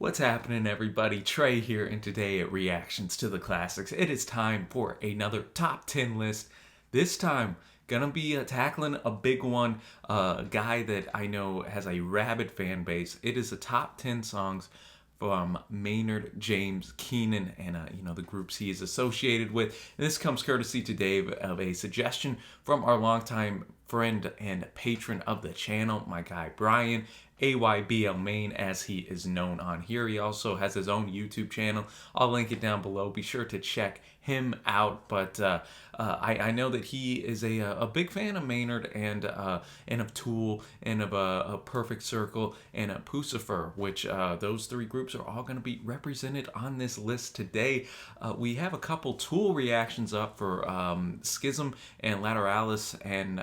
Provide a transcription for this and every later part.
What's happening, everybody? Trey here, and today at Reactions to the Classics, it is time for another top 10 list. This time, gonna be tackling a big one, a guy that I know has a rabid fan base. It is the top 10 songs from Maynard James Keenan and the groups he is associated with. And this comes courtesy to Dave of a suggestion from our longtime friend and patron of the channel, my guy Brian. AYBL Main, as he is known on here. He also has his own YouTube channel. I'll link it down below. Be sure to check him out. But I know that he is a big fan of Maynard and of Tool and of a Perfect Circle and a Pucifer, which those three groups are all going to be represented on this list today. We have a couple Tool reactions up for Schism and Lateralis, and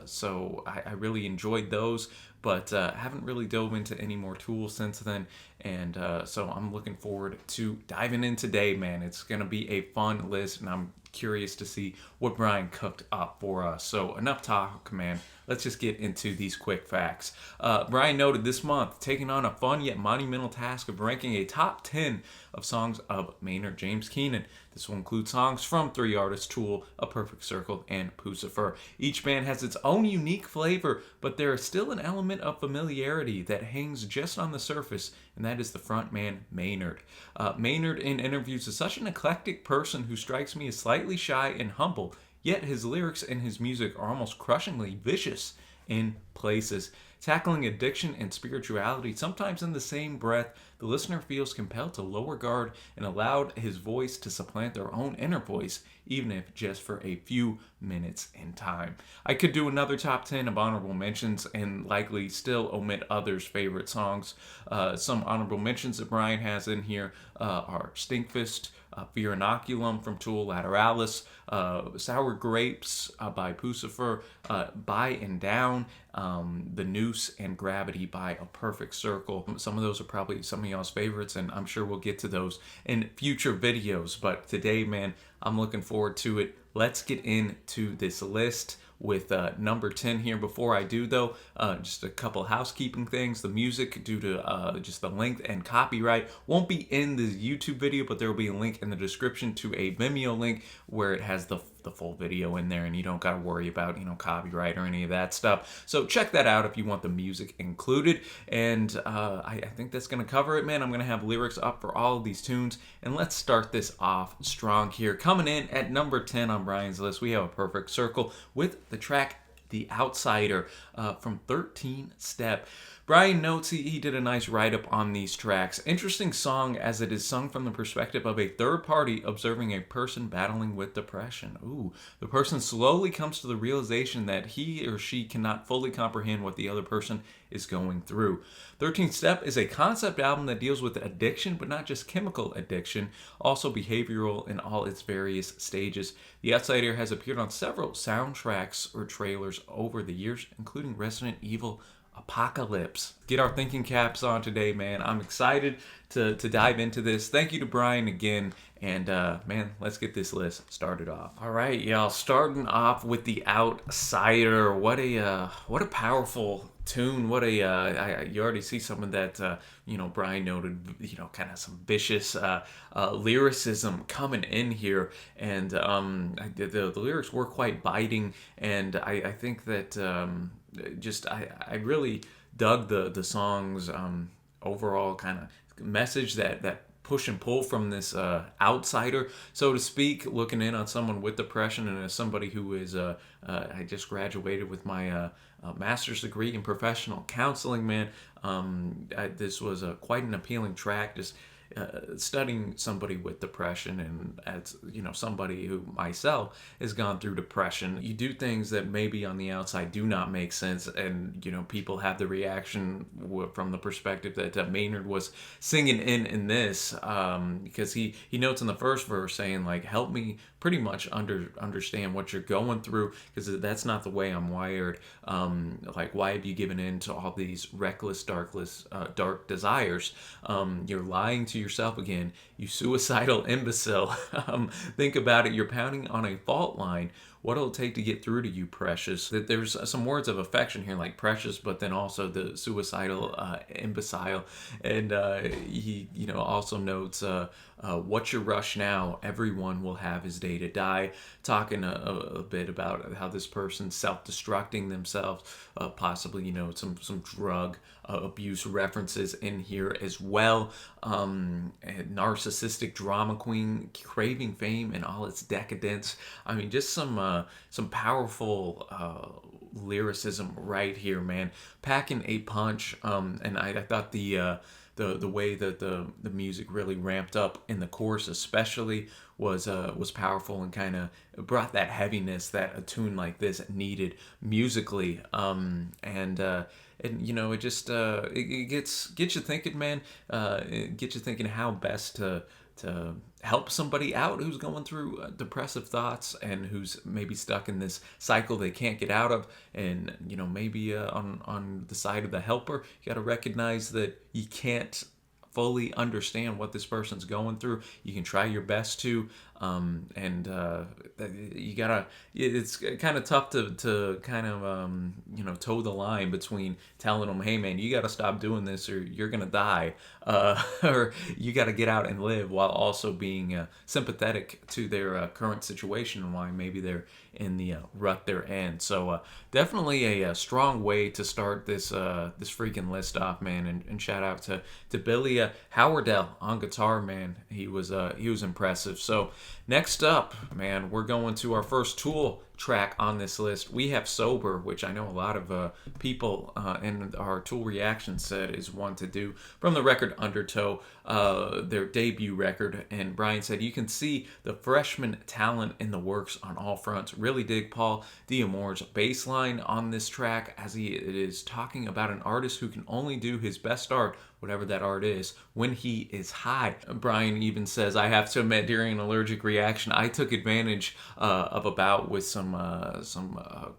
so I really enjoyed those, but haven't really dove into any more Tools since then, and so I'm looking forward to diving in today, man. It's gonna be a fun list, and I'm curious to see what Brian cooked up for us. So enough talk, man. Let's just get into these quick facts. Brian noted this month, taking on a fun yet monumental task of ranking a top 10 of songs of Maynard James Keenan. This will include songs from three artists: Tool, A Perfect Circle, and Pucifer. Each band has its own unique flavor, but there is still an element of familiarity that hangs just on the surface, and that is the frontman, Maynard. Maynard, in interviews, is such an eclectic person who strikes me as slightly shy and humble, yet his lyrics and his music are almost crushingly vicious in places. Tackling addiction and spirituality, sometimes in the same breath, the listener feels compelled to lower guard and allow his voice to supplant their own inner voice, even if just for a few minutes in time. I could do another top 10 of honorable mentions and likely still omit others' favorite songs. Some honorable mentions that Brian has in here are Stinkfist, Fear Inoculum from Tool, Lateralis, Sour Grapes by Pucifer, By and Down, The Noose, and Gravity by A Perfect Circle. Some of those are probably some of y'all's favorites, and I'm sure we'll get to those in future videos. But today, man, I'm looking forward to it. Let's get into this list with number 10 here. Before I do, though, just a couple housekeeping things. The music, due to just the length and copyright, won't be in the YouTube video, but there will be a link in the description to a Vimeo link where it has the full video in there, and you don't got to worry about copyright or any of that stuff. So check that out if you want the music included. And I think that's gonna cover it, man. I'm gonna have lyrics up for all of these tunes, and let's start this off strong here. Coming in at number 10 on Brian's list, we have A Perfect Circle with the track The Outsider from 13 Step. Brian notes he did a nice write-up on these tracks. Interesting song, as it is sung from the perspective of a third party observing a person battling with depression. Ooh, the person slowly comes to the realization that he or she cannot fully comprehend what the other person is going through. 13th Step is a concept album that deals with addiction, but not just chemical addiction, also behavioral in all its various stages. The Outsider has appeared on several soundtracks or trailers over the years, including Resident Evil Apocalypse. Get our thinking caps on today, man. I'm excited to dive into this. Thank you to Brian again, and man, let's get this list started off. All right, y'all, starting off with The Outsider. What a powerful tune. What a you already see some of that Brian noted, kind of some vicious lyricism coming in here, and the lyrics were quite biting, and I think that I really dug the song's overall kind of message, that push and pull from this outsider, so to speak, looking in on someone with depression. And as somebody who is I just graduated with my master's degree in professional counseling, man, this was quite an appealing track. Just studying somebody with depression, and as somebody who myself has gone through depression, you do things that maybe on the outside do not make sense, and people have the reaction from the perspective that Maynard was singing in this, because he notes in the first verse saying, like, help me pretty much understand what you're going through, because that's not the way I'm wired. Like, why have you given in to all these reckless, dark desires? You're lying to yourself again, you suicidal imbecile. Think about it. You're pounding on a fault line what it'll take to get through to you, precious. That there's some words of affection here, like precious, but then also the suicidal imbecile. And he, also notes, what's your rush now? Everyone will have his day to die. Talking a bit about how this person's self-destructing themselves, possibly, some drug abuse references in here as well. Narcissistic drama queen, craving fame and all its decadence. I mean, just some powerful lyricism right here, man. Packing a punch. And I thought the way that the music really ramped up in the chorus, especially, was powerful and kind of brought that heaviness that a tune like this needed musically. It just it gets you thinking, man. It gets you thinking how best to help somebody out who's going through depressive thoughts and who's maybe stuck in this cycle they can't get out of. And maybe on the side of the helper, you got to recognize that you can't fully understand what this person's going through. You can try your best to, you gotta. It's kind of tough to kind of toe the line between telling them, hey man, you gotta stop doing this or you're gonna die, or you gotta get out and live, while also being sympathetic to their current situation and why maybe they're in the rut they're in. So definitely a strong way to start this freaking list off, man. And shout out to Billy Howardell on guitar, man. He was impressive. So next up, man, we're going to our first Tool track on this list. We have Sober, which I know a lot of people in our Tool reaction said is one to do, from the record Undertow, their debut record. And Brian said, you can see the freshman talent in the works on all fronts. Really dig Paul Diamore's bass line on this track, as it is talking about an artist who can only do his best art, whatever that art is, when he is high. Brian even says, I have to admit, during an allergic reaction, I took advantage of a bout with some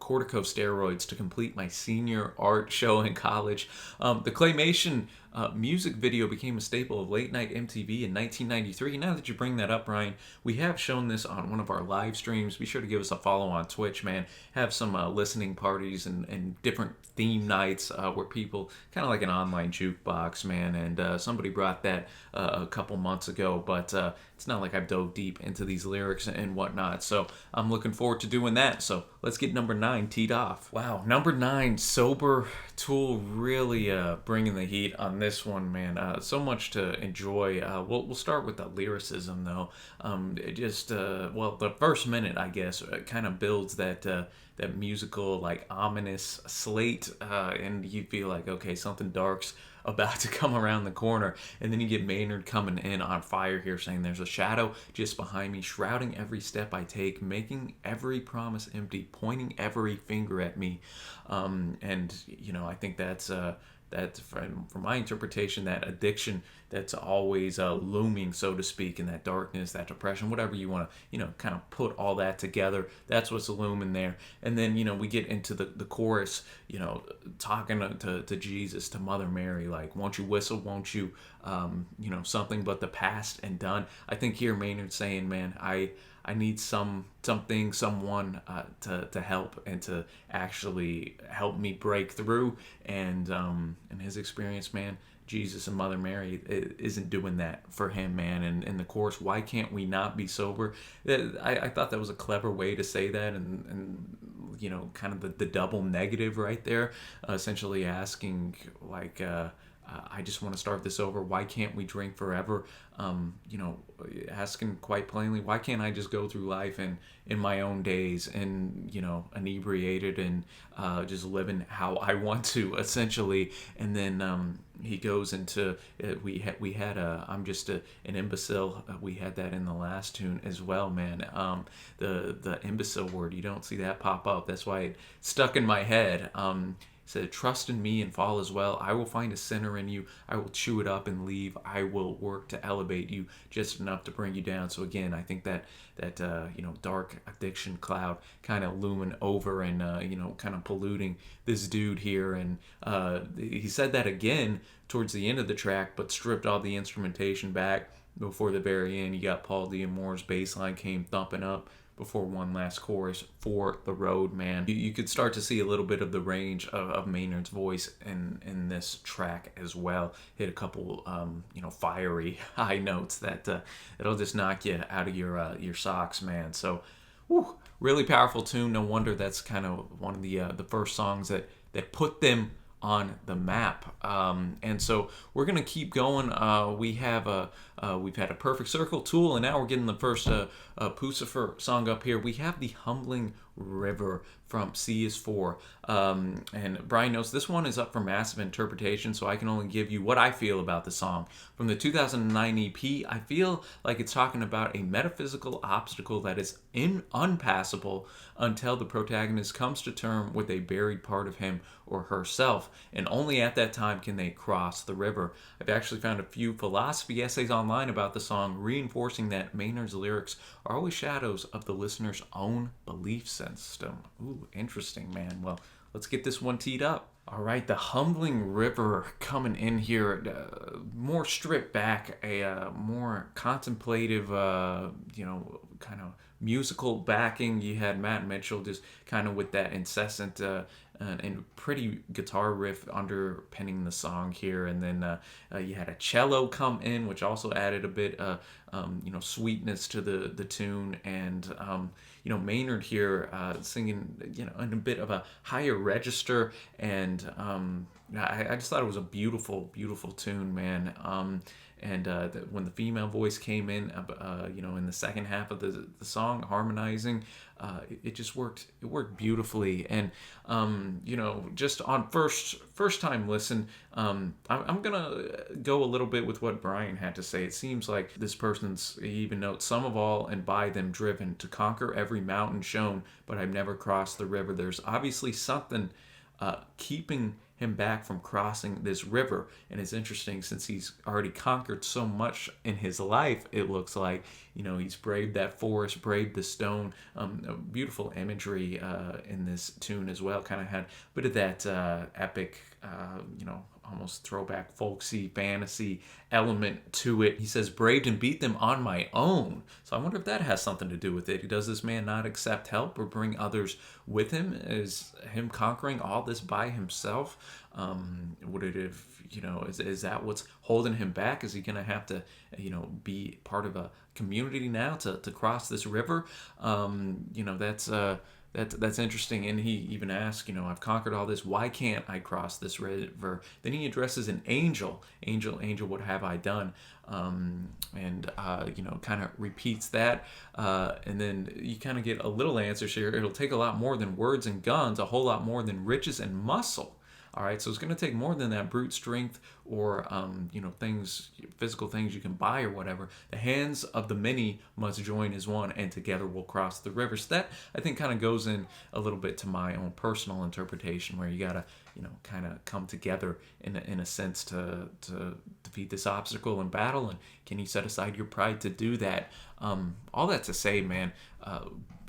corticosteroids to complete my senior art show in college. The claymation music video became a staple of late night MTV in 1993. Now that you bring that up, Brian, we have shown this on one of our live streams. Be sure to give us a follow on Twitch, man. Have some listening parties and different theme nights where people, kind of like an online jukebox, man. And somebody brought that a couple months ago, but it's not like I've dove deep into these lyrics and whatnot. So I'm looking forward to doing that. So let's get number 9 teed off. Wow, number 9, Sober. Tool really bringing the heat on this one, man. So much to enjoy. We'll start with the lyricism, though. The first minute, I guess, kind of builds that musical, like, ominous slate, and you feel like, okay, something dark's about to come around the corner. And then you get Maynard coming in on fire here, saying there's a shadow just behind me, shrouding every step I take, making every promise empty, pointing every finger at me. I think that's from my interpretation, that addiction that's always looming, so to speak, in that darkness, that depression, whatever you want to, kind of put all that together. That's what's looming there. And then, we get into the chorus, talking to Jesus, to Mother Mary, like, won't you whistle, won't you, something but the past and done. I think here Maynard's saying, man, I need something, someone to help and to actually help me break through. And in his experience, man, Jesus and Mother Mary isn't doing that for him, man. And in the chorus, why can't we not be sober? I thought that was a clever way to say that, and kind of the double negative right there, essentially asking, like, I just want to start this over. Why can't we drink forever? Asking quite plainly, why can't I just go through life and in my own days and, inebriated and just living how I want to, essentially. And then he goes into, we had I'm just an imbecile. We had that in the last tune as well, man. The imbecile word, you don't see that pop up. That's why it stuck in my head. Said, trust in me and fall as well. I will find a sinner in you. I will chew it up and leave. I will work to elevate you just enough to bring you down. So again, I think that dark addiction cloud kind of looming over and kind of polluting this dude here. And he said that again towards the end of the track, but stripped all the instrumentation back before the very end. You got Paul Diamore's bass line came thumping up before one last chorus for the road, man. You could start to see a little bit of the range of Maynard's voice in this track as well. Hit a couple fiery high notes that it'll just knock you out of your socks, man. So whew, really powerful tune. No wonder that's kind of one of the first songs that put them on the map. And so we're gonna keep going. We've had a Perfect Circle, Tool, and now we're getting the first Pucifer song up here. We have the Humbling River from C is 4. And Brian notes this one is up for massive interpretation, so I can only give you what I feel about the song. From the 2009 EP, I feel like it's talking about a metaphysical obstacle that is unpassable until the protagonist comes to terms with a buried part of him or herself, and only at that time can they cross the river. I've actually found a few philosophy essays online about the song, reinforcing that Maynard's lyrics are always shadows of the listener's own belief system. Ooh, interesting, man. Well, let's get this one teed up. All right, the Humbling River coming in here, more stripped back, a more contemplative, kind of musical backing. You had Matt Mitchell just kind of with that incessant and pretty guitar riff underpinning the song here, and then you had a cello come in, which also added a bit sweetness to the tune, and Maynard here singing in a bit of a higher register, and I just thought it was a beautiful tune, man. And when the female voice came in, in the second half of the song, harmonizing, it just worked. It worked beautifully. And just on first time listen, I'm gonna go a little bit with what Brian had to say. It seems like this person's, he even notes, some of all and by them driven to conquer every mountain shown, but I've never crossed the river. There's obviously something keeping him back from crossing this river. And it's interesting, since he's already conquered so much in his life, it looks like, he's braved that forest, braved the stone. Beautiful imagery in this tune as well. Kind of had a bit of that epic, almost throwback folksy fantasy element to it. He says, braved and beat them on my own. So I wonder if that has something to do with it. Does this man not accept help or bring others with him? Is him conquering all this by himself? Would it have, is that what's holding him back? Is he going to have to, be part of a community now to cross this river? That's interesting. And he even asks, I've conquered all this. Why can't I cross this river? Then he addresses an angel. Angel, what have I done? Kind of repeats that. And then you kind of get a little answers here. It'll take a lot more than words and guns, a whole lot more than riches and muscle. All right, so it's going to take more than that brute strength or, physical things you can buy or whatever. The hands of the many must join as one, and together we'll cross the river. So that, I think, kind of goes in a little bit to my own personal interpretation, where you got to, kind of come together in a sense to defeat this obstacle in battle. And can you set aside your pride to do that? All that to say, man,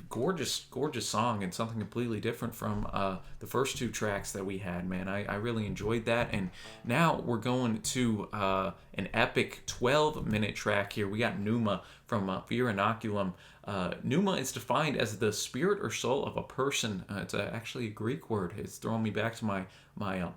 gorgeous song, and something completely different from the first two tracks that we had, man. I really enjoyed that. And now we're going to an epic 12-minute track here. We got Pneuma from Fear Inoculum. Pneuma is defined as the spirit or soul of a person. It's actually a Greek word. It's throwing me back to my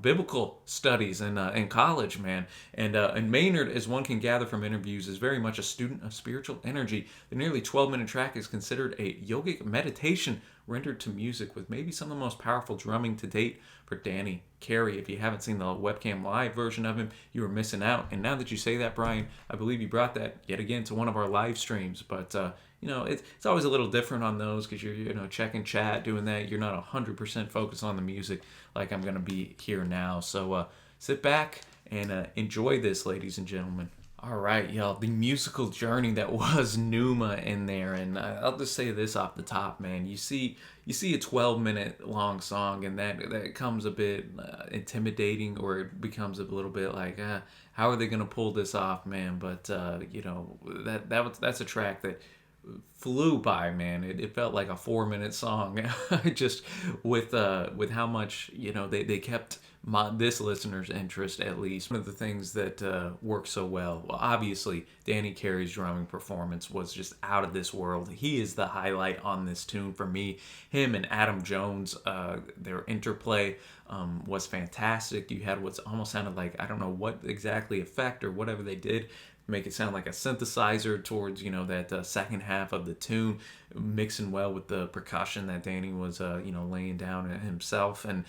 biblical studies in college, man. And Maynard, as one can gather from interviews, is very much a student of spiritual energy. The nearly 12-minute track is considered a yogic meditation rendered to music, with maybe some of the most powerful drumming to date for Danny Carey. If you haven't seen the webcam live version of him, you are missing out. And now that you say that, Brian, I believe you brought that yet again to one of our live streams. But it's always a little different on those, because you're checking chat, doing that. You're not 100% focused on the music like I'm gonna be here now. So sit back and enjoy this, ladies and gentlemen. All right, y'all, the musical journey that was Pneuma in there. And I'll just say this off the top, man. You see a 12-minute long song, and that comes a bit intimidating, or it becomes a little bit like, how are they going to pull this off, man? But, that's a track that flew by, man. It felt like a 4 minute song, just with how much they kept this listener's interest at least. One of the things that worked so well, obviously, Danny Carey's drumming performance was just out of this world. He is the highlight on this tune for me. Him and Adam Jones, their interplay was fantastic. You had what's almost sounded like, I don't know what exactly effect or whatever they did, make it sound like a synthesizer towards that second half of the tune, mixing well with the percussion that Danny was laying down himself. And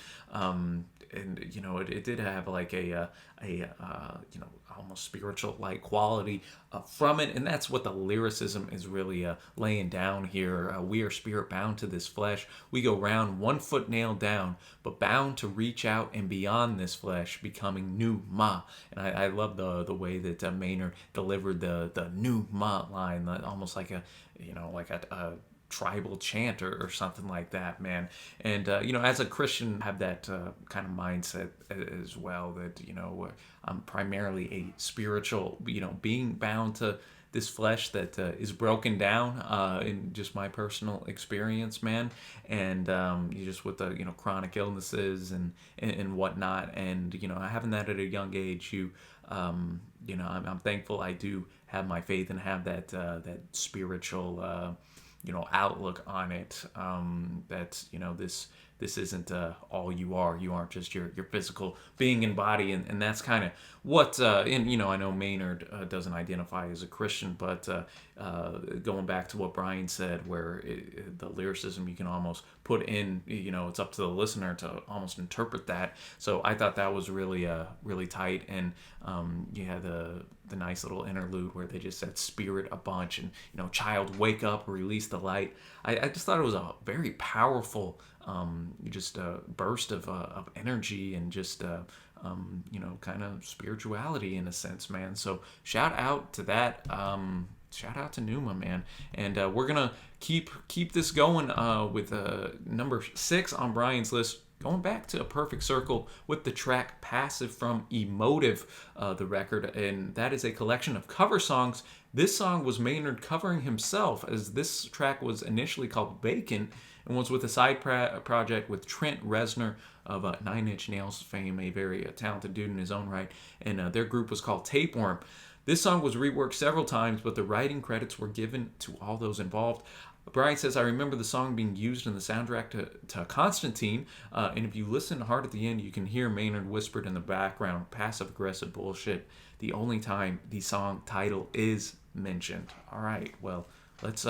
it did have like a almost spiritual like quality from it, and that's what the lyricism is really laying down here. We are spirit bound to this flesh, we go round 1 foot nailed down, but bound to reach out and beyond this flesh, becoming Pneuma. And I love the way that Maynard delivered the Pneuma line, almost like a tribal chant or something like that, man. And as a Christian, have that kind of mindset as well, that I'm primarily a spiritual being bound to this flesh that is broken down in just my personal experience, man. And you just with the chronic illnesses and whatnot, and having that at a young age, I'm thankful I do have my faith and have that spiritual outlook on it, that this isn't all you are. You aren't just your physical being and body, and that's kind of what and I know Maynard doesn't identify as a Christian, but going back to what Brian said, where the lyricism you can almost put in, it's up to the listener to almost interpret that. So I thought that was really really tight. And you had the nice little interlude where they just said spirit a bunch, and child wake up, release the light. I just thought it was a very powerful just burst of energy, and just kind of spirituality in a sense, man. So shout out to that. Shout out to Pneuma, man. And we're gonna keep this going with number 6 on Brian's list, going back to A Perfect Circle with the track Passive from Emotive, the record. And that is a collection of cover songs. This song was Maynard covering himself, as this track was initially called Bacon and was with a side project with Trent Reznor of Nine Inch Nails fame, a very talented dude in his own right. And their group was called Tapeworm. This song was reworked several times, but the writing credits were given to all those involved. Brian says, I remember the song being used in the soundtrack to Constantine, and if you listen hard at the end, you can hear Maynard whispered in the background, passive-aggressive bullshit, the only time the song title is mentioned. All right, well, let's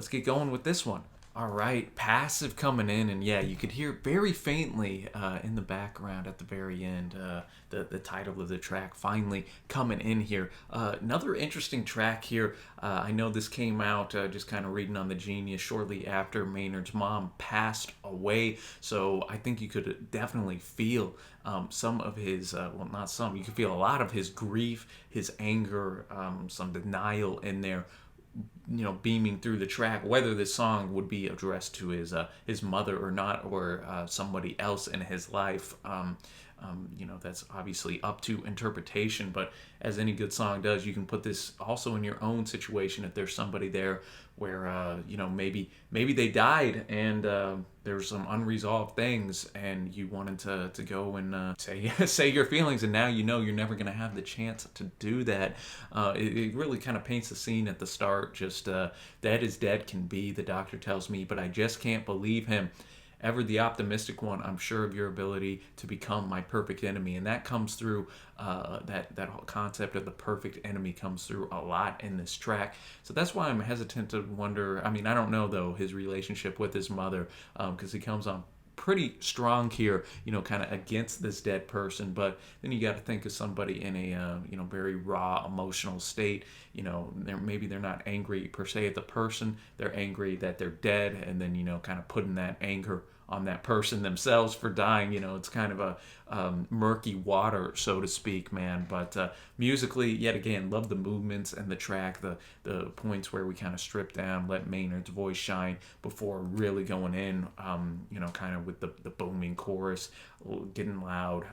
get going with this one. All right, Passive coming in, and yeah, you could hear very faintly in the background at the very end the title of the track finally coming in here. Another interesting track here. I know this came out just kind of reading on the Genius shortly after Maynard's mom passed away, so I think you could definitely feel some of his, well, not some, you could feel a lot of his grief, his anger, some denial in there, beaming through the track, whether this song would be addressed to his mother or not, or somebody else in his life. That's obviously up to interpretation, but as any good song does, you can put this also in your own situation. If there's somebody there where maybe they died, and there's some unresolved things, and you wanted to go and say your feelings, and now you're never going to have the chance to do that. It really kind of paints the scene at the start. Just dead as dead can be, the doctor tells me, but I just can't believe him. Ever the optimistic one, I'm sure of your ability to become my perfect enemy. And that comes through, that whole concept of the perfect enemy comes through a lot in this track. So that's why I'm hesitant to wonder. I mean, I don't know, though, his relationship with his mother, because he comes on pretty strong here, kind of against this dead person. But then you got to think of somebody in a very raw emotional state. Maybe they're not angry per se at the person, they're angry that they're dead, and then kind of putting that anger on that person themselves for dying. It's kind of a murky water, so to speak, man. But musically, yet again, love the movements and the track, the points where we kind of strip down, let Maynard's voice shine before really going in, kind of with the booming chorus getting loud.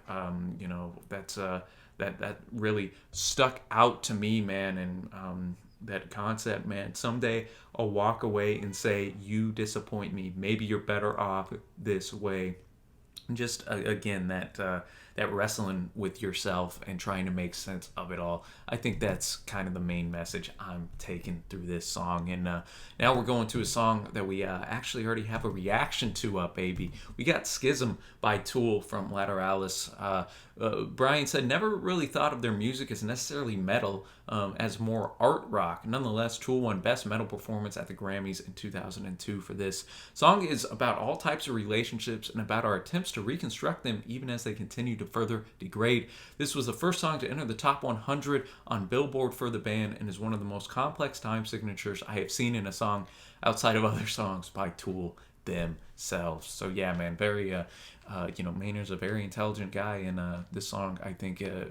That's that really stuck out to me, man. And that concept, man. Someday I'll walk away and say, you disappoint me. Maybe you're better off this way. Just again, that wrestling with yourself and trying to make sense of it all. I think that's kind of the main message I'm taking through this song. And now we're going to a song that we actually already have a reaction to, baby. We got Schism by Tool from Lateralis. Brian said, never really thought of their music as necessarily metal, as more art rock. Nonetheless, Tool won Best Metal Performance at the Grammys in 2002 for this. Song is about all types of relationships and about our attempts to reconstruct them even as they continue to further degrade. This was the first song to enter the top 100 on Billboard for the band and is one of the most complex time signatures I have seen in a song outside of other songs by Tool themselves. So yeah, man, very Maynard's a very intelligent guy, and this song, I think, a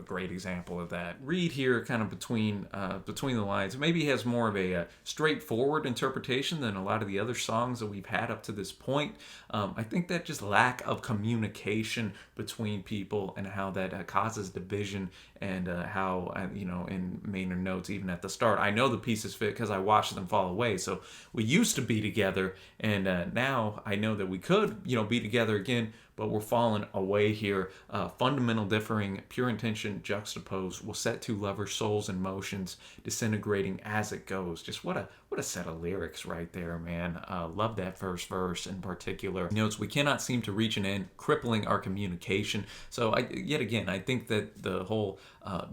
great example of that. Reed here, kind of between the lines, maybe has more of a straightforward interpretation than a lot of the other songs that we've had up to this point. I think that just lack of communication between people and how that causes division, and how in Maynard notes even at the start, I know the pieces fit because I watched them fall away. So we used to be together, and now I know that we could be together again, but we're falling away here. Fundamental differing, pure intention juxtaposed will set two lovers' souls in motions, disintegrating as it goes. Just what a set of lyrics right there, man. Love that first verse in particular. Notes, we cannot seem to reach an end, crippling our communication. So yet again, I think that the whole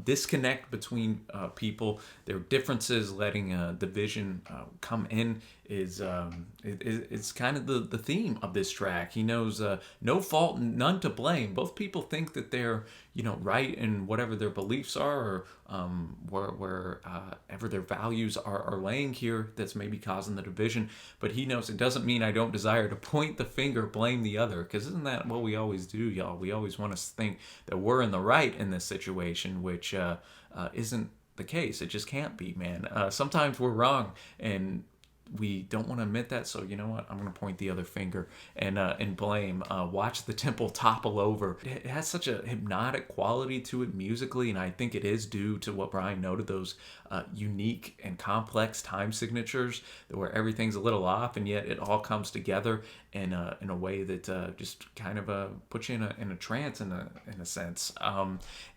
disconnect between people, their differences, letting division come in, is it's kind of the theme of this track. He knows no fault, none to blame. Both people think that they're right in whatever their beliefs are, or wherever their values are laying here, that's maybe causing the division. But he knows it doesn't mean I don't desire to point the finger, blame the other, because isn't that what we always do, y'all? We always want to think that we're in the right in this situation, which isn't the case. It just can't be, man. Sometimes we're wrong, and we don't want to admit that, so you know what? I'm going to point the other finger and blame. Watch the temple topple over. It has such a hypnotic quality to it musically, and I think it is due to what Brian noted, those unique and complex time signatures where everything's a little off, and yet it all comes together in a way that just kind of puts you in a trance in a sense.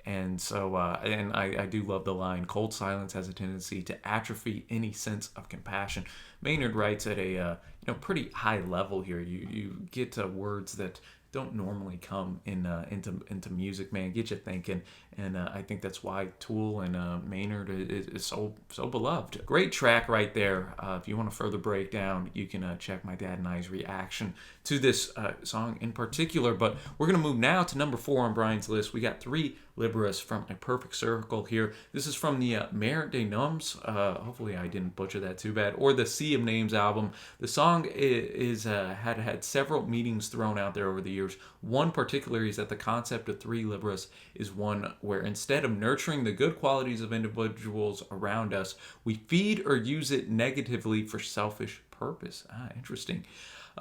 And so I do love the line, cold silence has a tendency to atrophy any sense of compassion. Maynard writes at a pretty high level here. You get to words that don't normally come into music, man. Get you thinking, and I think that's why Tool and Maynard is so beloved. Great track right there. If you want to further break down, you can check my dad and I's reaction to this song in particular. But we're gonna move now to number 4 on Brian's list. We got 3 Libras from A Perfect Circle here. This is from the Mare de Noms. Hopefully I didn't butcher that too bad. Or the Sea of Names album. The song is had several meanings thrown out there over the years. One particular is that the concept of 3 Libras is one where instead of nurturing the good qualities of individuals around us, we feed or use it negatively for selfish purpose. Interesting.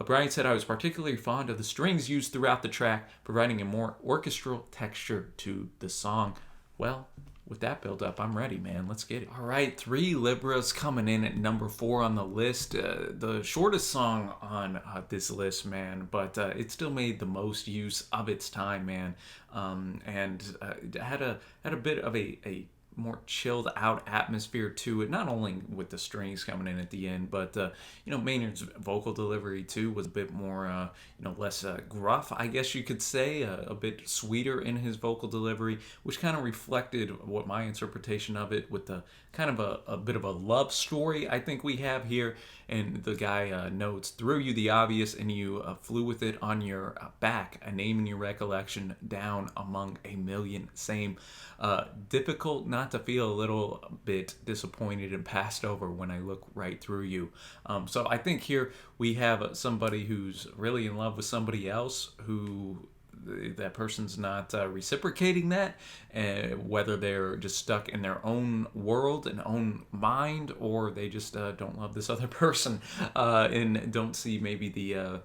Brian said, I was particularly fond of the strings used throughout the track, providing a more orchestral texture to the song. Well, with that build up, I'm ready, man. Let's get it. All right, 3 Libras coming in at number 4 on the list. The shortest song on this list, man, but it still made the most use of its time, man. And had a bit of a more chilled out atmosphere to it, not only with the strings coming in at the end, but Maynard's vocal delivery too was a bit more less gruff, I guess you could say, a bit sweeter in his vocal delivery, which kind of reflected what my interpretation of it, with the kind of a bit of a love story I think we have here. And the guy notes, threw you the obvious and you flew with it on your back, a name in your recollection down among a million. Same. Difficult not to feel a little bit disappointed and passed over when I look right through you. So I think here we have somebody who's really in love with somebody else, who that person's not reciprocating that, whether they're just stuck in their own world and own mind, or they just don't love this other person and don't see maybe the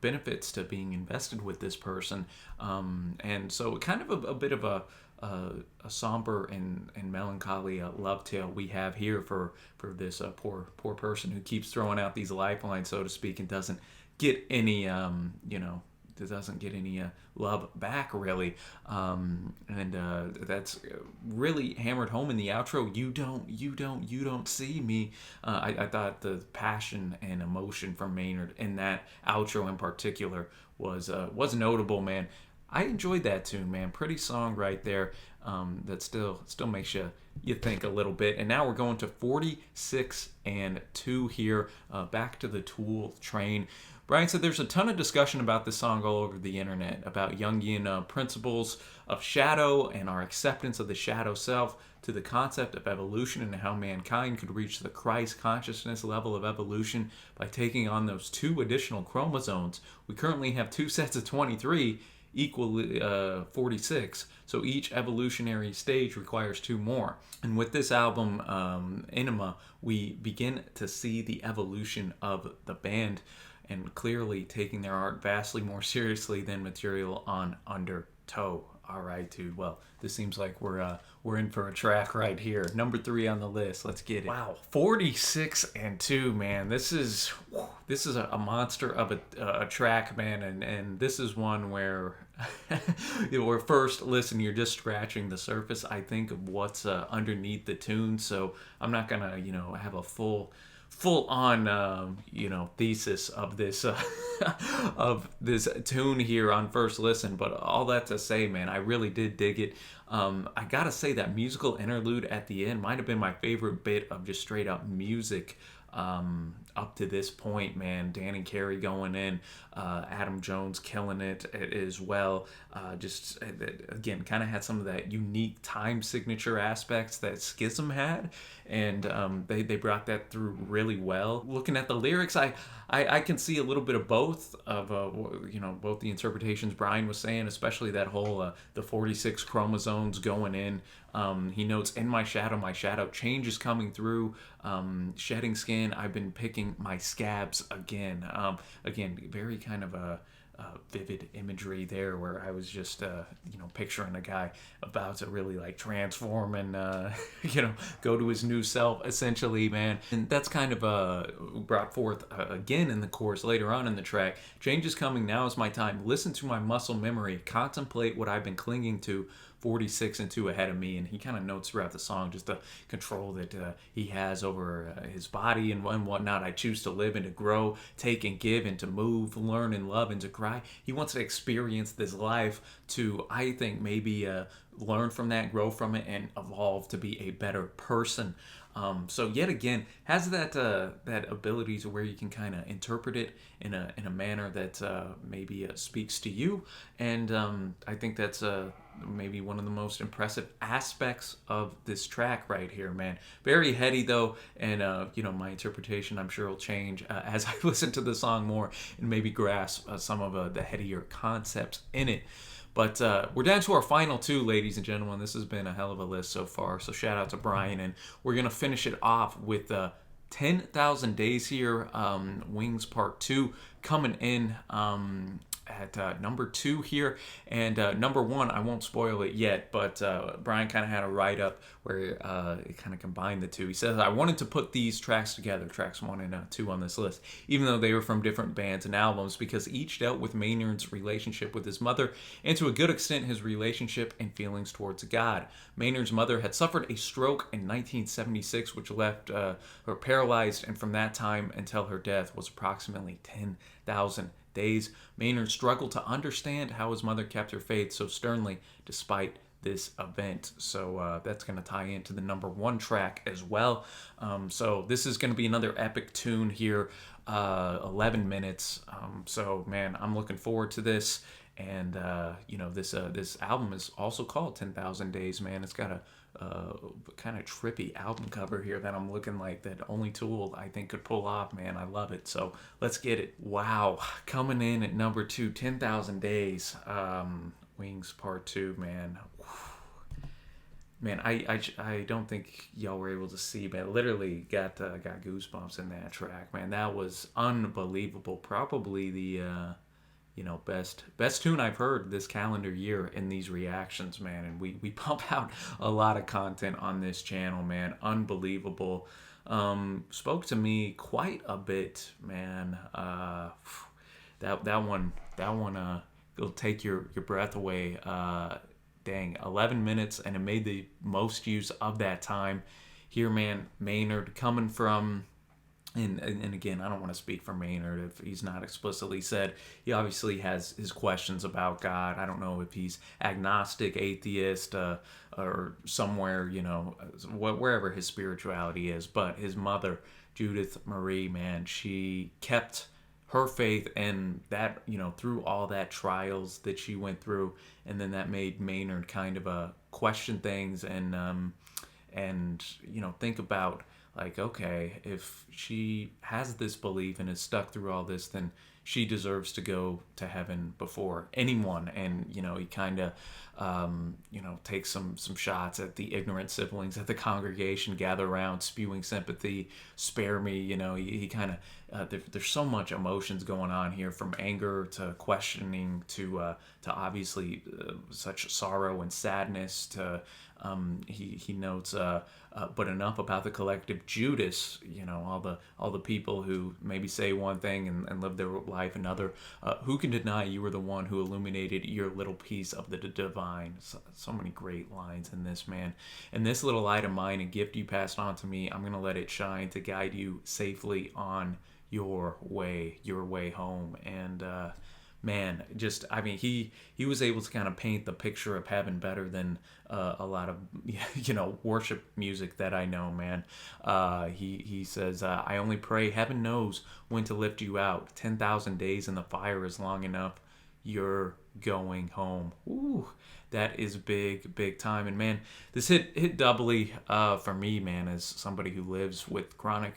benefits to being invested with this person. And so kind of a bit of a a somber and melancholy love tale we have here for this poor person who keeps throwing out these lifelines, so to speak, and doesn't get any doesn't get any love back, really. And that's really hammered home in the outro. You don't see me. I thought the passion and emotion from Maynard in that outro in particular was notable, man. I enjoyed that tune, man. Pretty song right there. That still makes you think a little bit. And now we're going to 46 and 2 here. Back to the Tool train. Brian said there's a ton of discussion about this song all over the internet about Jungian principles of shadow and our acceptance of the shadow self, to the concept of evolution and how mankind could reach the Christ consciousness level of evolution by taking on those 2 additional chromosomes. We currently have 2 sets of 23 equal 46, so each evolutionary stage requires 2 more. And with this album, Pneuma, we begin to see the evolution of the band, and clearly taking their art vastly more seriously than Material on Undertow. All right, dude. Well, this seems like we're in for a track right here. Number 3 on the list. Let's get it. Wow, 46 and 2, man. This is a monster of a track, man, and this is one where where first listen you're just scratching the surface, I think, of what's underneath the tune. So I'm not gonna have a full on thesis of this of this tune here on first listen, but all that to say, man, I really did dig it. I gotta say that musical interlude at the end might have been my favorite bit of just straight up music up to this point, man. Dan and Carey going in, Adam Jones killing it as well. Just again, kind of had some of that unique time signature aspects that Schism had, and they brought that through really well. Looking at the lyrics, I can see a little bit of both of both the interpretations Brian was saying, especially that whole the 46 chromosomes going in. He notes, in my shadow change is coming through, shedding skin, I've been picking my scabs again. Again, very kind of a vivid imagery there, where I was just picturing a guy about to really like transform and go to his new self, essentially, man. And that's kind of brought forth again in the chorus later on in the track. Change is coming, now is my time, listen to my muscle memory, contemplate what I've been clinging to, 46 and 2 ahead of me. And he kind of notes throughout the song just the control that he has over his body and whatnot. I choose to live and to grow, take and give, and to move, learn and love and to cry. He wants to experience this life to, I think, maybe learn from that, grow from it, and evolve to be a better person. So yet again, has that ability to where you can kind of interpret it in a manner that maybe speaks to you, and I think that's maybe one of the most impressive aspects of this track right here, man. Very heady though, and my interpretation I'm sure will change as I listen to the song more and maybe grasp some of the headier concepts in it. But we're down to our final 2, ladies and gentlemen. This has been a hell of a list so far, so shout out to Brian. And we're going to finish it off with 10,000 Days here, Wings Part 2, coming in at number 2 here. And number 1, I won't spoil it yet, but Brian kind of had a write-up where it kind of combined the 2. He says, I wanted to put these tracks together, tracks 1 and 2 on this list, even though they were from different bands and albums, because each dealt with Maynard's relationship with his mother, and to a good extent his relationship and feelings towards God. Maynard's mother had suffered a stroke in 1976, which left her paralyzed, and from that time until her death was approximately 10,000 days. Maynard struggled to understand how his mother kept her faith so sternly despite this event. So that's going to tie into the number 1 track as well. So this is going to be another epic tune here, 11 minutes. So man, I'm looking forward to this. And this album is also called 10,000 Days, man. It's got a kind of trippy album cover here that I'm looking like that only Tool I think could pull off, man. I love it. So let's get it. Wow, coming in at number 2, 10,000 Days, Wings Part 2, man. Man, I don't think y'all were able to see, but I literally got goosebumps in that track, man. That was unbelievable. Probably the best tune I've heard this calendar year in these reactions, man. And we pump out a lot of content on this channel, man. Unbelievable. Spoke to me quite a bit, man. That one will take your breath away. Dang, 11 minutes, and it made the most use of that time. Here, man, Maynard coming from, and again, I don't want to speak for Maynard if he's not explicitly said. He obviously has his questions about God. I don't know if he's agnostic, atheist, or somewhere, wherever his spirituality is. But his mother, Judith Marie, man, she kept her faith, and that, through all that trials that she went through, and then that made Maynard kind of question things and think about, like, okay, if she has this belief and is stuck through all this, then she deserves to go to heaven before anyone. And he kind of takes some shots at the ignorant siblings at the congregation, gather around spewing sympathy, spare me. He kind of there's so much emotions going on here, from anger to questioning to obviously such sorrow and sadness to he notes but enough about the collective Judas, all the people who maybe say one thing and live their life another. Who can deny you were the one who illuminated your little piece of the divine? So many great lines in this, man. And this little light of mine, a gift you passed on to me, I'm gonna let it shine to guide you safely on your way home. And man, he was able to kind of paint the picture of heaven better than a lot of worship music that I know, man. He says, I only pray heaven knows when to lift you out. 10,000 days in the fire is long enough. You're going home. Ooh, that is big time. And man, this hit doubly for me, man, as somebody who lives with chronic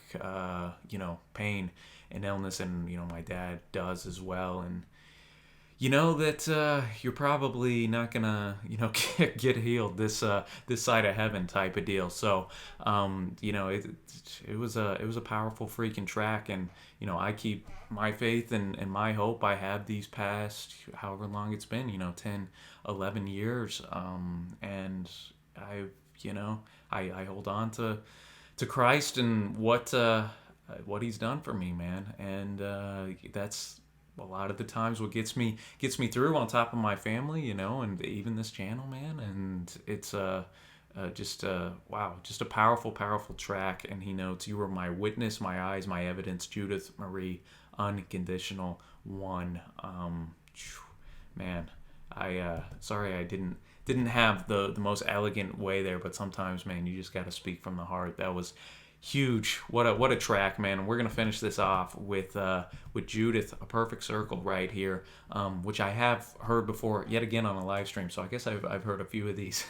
pain and illness, and my dad does as well. And that you're probably not gonna get healed this side of heaven type of deal. So it was a powerful freaking track. And I keep my faith and my hope. I have these past however long it's been, 10, 11 years, and I hold on to Christ and what he's done for me, man. And that's a lot of the times what gets me through, on top of my family, and even this channel, man. And it's just a powerful track. And he notes, you were my witness, my eyes, my evidence, Judith Marie, unconditional one. Man, sorry I didn't have the most elegant way there, but sometimes, man, you just got to speak from the heart. That was huge. What a track, man. And we're gonna finish this off with Judith, A Perfect Circle, right here, which I have heard before, yet again on a live stream. So I guess I've heard a few of these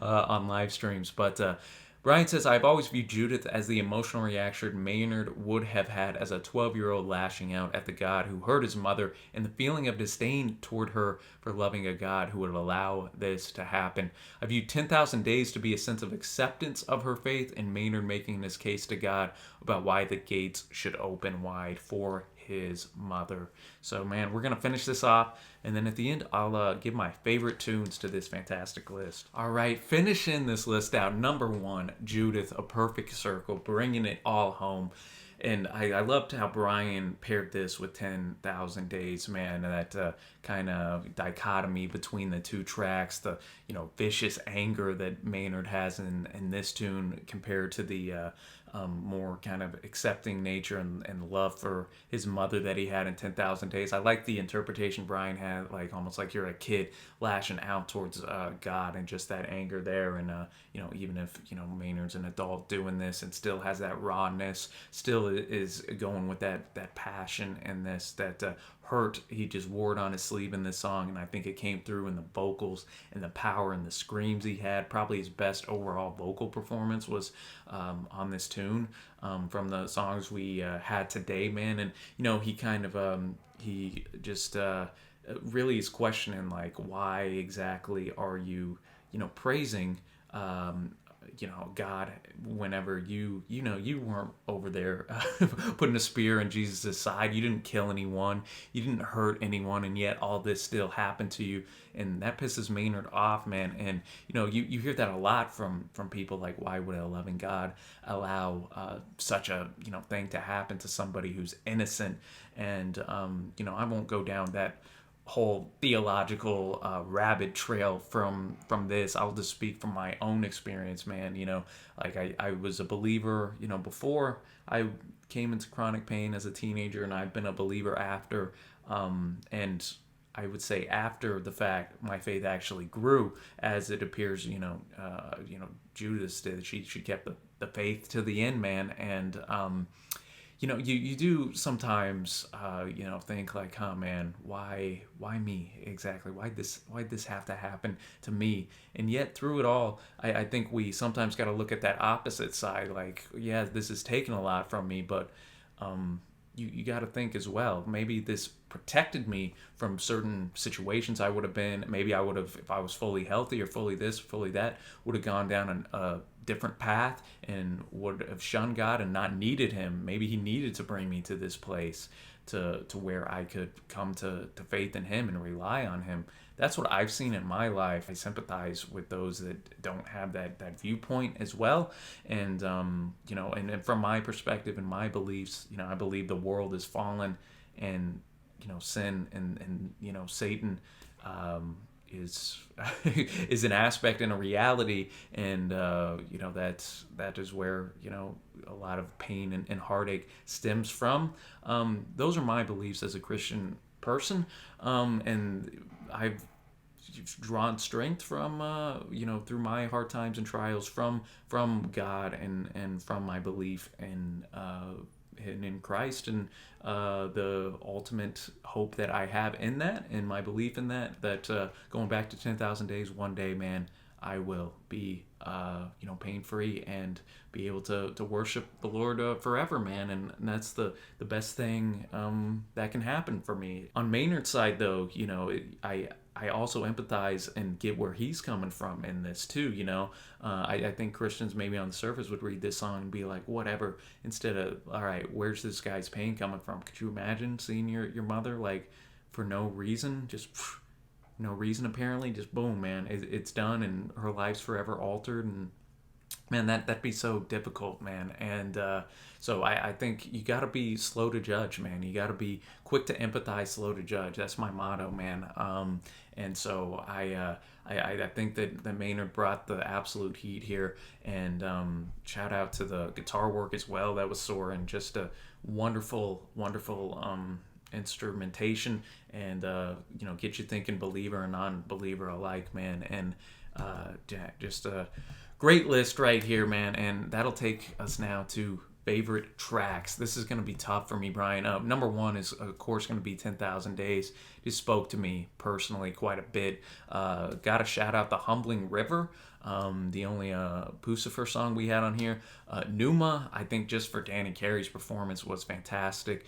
on live streams. But Brian says, I've always viewed Judith as the emotional reaction Maynard would have had as a 12-year-old lashing out at the God who hurt his mother, and the feeling of disdain toward her for loving a God who would allow this to happen. I view 10,000 days to be a sense of acceptance of her faith, and Maynard making his case to God about why the gates should open wide for his mother. So, man, we're going to finish this off, and then at the end, I'll give my favorite tunes to this fantastic list. All right, finishing this list out, number 1, Judith, A Perfect Circle, bringing it all home. And I loved how Brian paired this with 10,000 Days, man. That kind of dichotomy between the two tracks, the vicious anger that Maynard has in this tune compared to the more kind of accepting nature and love for his mother that he had in 10,000 Days. I like the interpretation Brian had, like almost like you're a kid lashing out towards God, and just that anger there. And even if Maynard's an adult doing this and still has that rawness, still is going with that passion and that hurt he just wore it on his sleeve in this song. And I think it came through in the vocals and the power and the screams he had. Probably his best overall vocal performance was on this tune from the songs we had today, man. And he kind of he just really is questioning, like, why exactly are you praising God, whenever you weren't over there putting a spear in Jesus' side, you didn't kill anyone, you didn't hurt anyone, and yet all this still happened to you, and that pisses Maynard off, man. And you hear that a lot from people, like, why would a loving God allow such a thing to happen to somebody who's innocent? And I won't go down that whole theological rabbit trail from this. I'll just speak from my own experience, man. Like I was a believer before I came into chronic pain as a teenager, and I've been a believer after. And I would say after the fact, my faith actually grew, as it appears Judith did. She kept the faith to the end, man. And you do sometimes, think like, huh, man, why me exactly? Why'd this have to happen to me? And yet through it all, I think we sometimes got to look at that opposite side. Like, yeah, this has taken a lot from me, but you got to think as well. Maybe this protected me from certain situations I would have been. Maybe I would have, if I was fully healthy or fully this, fully that, would have gone down a different path and would have shunned God and not needed him. Maybe he needed to bring me to this place to where I could come to faith in him and rely on him. That's what I've seen in my life. I sympathize with those that don't have that viewpoint as well. And and from my perspective and my beliefs, I believe the world is fallen, and sin and Satan is is an aspect and a reality, and that is where a lot of pain and heartache stems from. Those are my beliefs as a Christian person, and I've drawn strength from through my hard times and trials from God and from my belief in Christ, and the ultimate hope that I have in that, and my belief in that going back to 10,000 days, one day, man, I will be pain free and be able to worship the Lord forever, man. And that's the best thing that can happen for me. On Maynard's side, though, I also empathize and get where he's coming from in this too. I think Christians maybe on the surface would read this song and be like, whatever, instead of, all right, where's this guy's pain coming from? Could you imagine seeing your mother, like, for no reason, just no reason apparently, just boom, man, it's done, and her life's forever altered, and man, that'd be so difficult, man. And so I think you got to be slow to judge, man. You got to be quick to empathize, slow to judge. That's my motto, man. And so I think that Maynard brought the absolute heat here. And shout out to the guitar work as well. That was soaring. Just a wonderful instrumentation, and get you thinking, believer and non-believer alike, man. And just a great list right here, man. And that'll take us now to favorite tracks. This is going to be tough for me, Brian. Number one is, of course, going to be 10,000 Days. Just spoke to me personally quite a bit. Got to shout out The Humbling River, the only Pucifer song we had on here. Pneuma, I think just for Danny Carey's performance, was fantastic.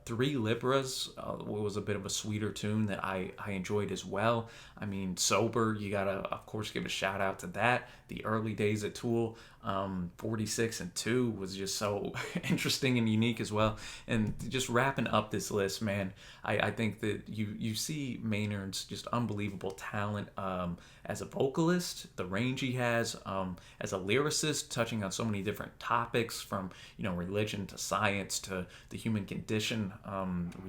Three Libras was a bit of a sweeter tune that I enjoyed as well. I mean, Sober, you gotta, of course, give a shout out to that. The Early Days at Tool, 46 and 2 was just so interesting and unique as well. And just wrapping up this list, man, I think that you see Maynard's just unbelievable talent as a vocalist, the range he has as a lyricist, touching on so many different topics, from religion to science to the human condition,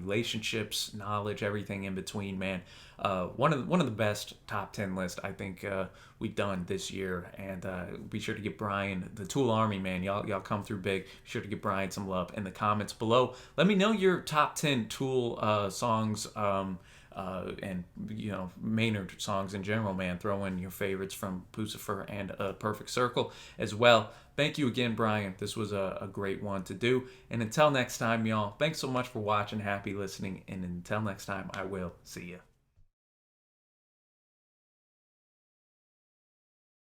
relationships, knowledge, everything in between, man. One of the best top 10 lists I think we've done this year. And be sure to give Brian, the Tool Army, man, y'all come through big. Be sure to give Brian some love in the comments below. Let me know your top 10 Tool songs, and Maynard songs in general, man. Throw in your favorites from Pucifer and Perfect Circle as well. Thank you again, Brian. This was a great one to do. And until next time, y'all, thanks so much for watching. Happy listening. And until next time, I will see you.